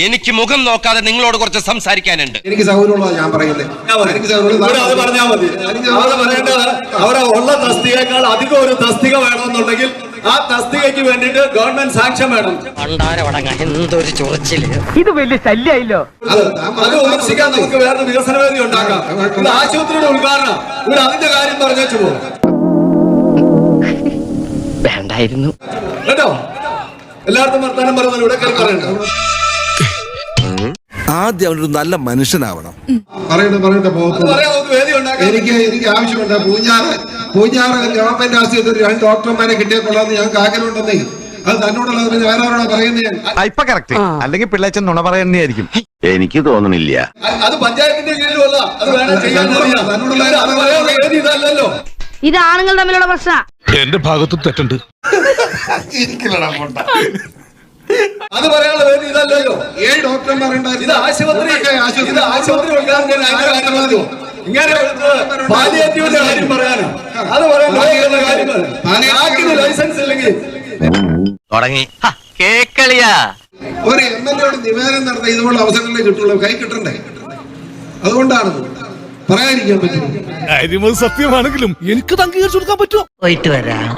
എനിക്ക് മുഖം നോക്കാതെ നിങ്ങളോട് കുറച്ച് സംസാരിക്കാനുണ്ട്. എനിക്ക് സൗകര്യമുള്ള ഞാൻ പറയുന്നത് അവിടെ ഉള്ള തസ്തികയേക്കാൾ അധികം ഒരു തസ്തിക വേണമെന്നുണ്ടെങ്കിൽ ആ തസ്തികയ്ക്ക് വേണ്ടിയിട്ട് ഗവൺമെന്റ് സാങ്ഷൻ വേണം. എന്തൊരു ചൊറിച്ചില്, ഇത് വലിയ ശല്യായില്ലോ. അത് വിമർശിക്കാൻ നമുക്ക് വേറെ വികസന വേദി ഉണ്ടാക്കാം. ഇത് ആശുപത്രിയുടെ ഉദ്ഘാടനം, ഇവിടെ അതിന്റെ കാര്യം പറഞ്ഞു പോകും വേണ്ടായിരുന്നു കേട്ടോ. എല്ലായിടത്തും വർത്താനം പറയുന്നത് ഇവിടെ കയറി പറയണ്ട. ആദ്യം അവനൊരു നല്ല മനുഷ്യനാവണം. പറയട്ടെ വേദി ഉണ്ടാക്കാം. എനിക്ക് ആവശ്യമുണ്ട്. പൂഞ്ഞാറ് ഗവൺമെന്റ് ആശുപത്രി 2 ഡോക്ടർമാരെ കിട്ടിയ കൊള്ളാന്ന് ഞങ്ങൾക്ക് ആഗ്രഹമുണ്ടെന്നേ. അത് തന്നോടുള്ള വേറെ ആരോടാ പറയുന്നത്? ഇപ്പൊ കറക്റ്റ്, അല്ലെങ്കിൽ പിള്ളേച്ചൻ നുണ പറയുന്നതായിരിക്കും. എനിക്ക് തോന്നണില്ല. അത് പഞ്ചായത്തിന്റെ കീഴിലുമല്ല, അത് വേണം ചെയ്യാൻ. വേദി ഇതല്ലല്ലോ. ഇത് ആണുങ്ങൾ തമ്മിലുള്ള പ്രശ്ന. എന്റെ ഭാഗത്തും തെറ്റുണ്ട്. അത് പറയാനുള്ള വേദി ഇതല്ലല്ലോ. 7 ഡോക്ടർമാരുണ്ട്. ഇത് ആശുപത്രി ഇങ്ങനെ പാലിയേറ്റീവിന്റെ കാര്യം പറയാനോ? അത് പറയാൻ ലൈസൻസ് ഇല്ലെങ്കിൽ തുടങ്ങി കേക്കളിയാ. ഒരു MLA നിവേദനം നടത്താൻ ഇതുപോലെ അവസരങ്ങളെ കിട്ടുള്ളൂ, കൈ കിട്ടണ്ടേ? അതുകൊണ്ടാണ് പറയാതിരിക്കാൻ പറ്റും. സത്യമാണെങ്കിലും എനിക്ക് അംഗീകരിച്ചു കൊടുക്കാൻ പറ്റുമോ? പോയിട്ട് വരാം.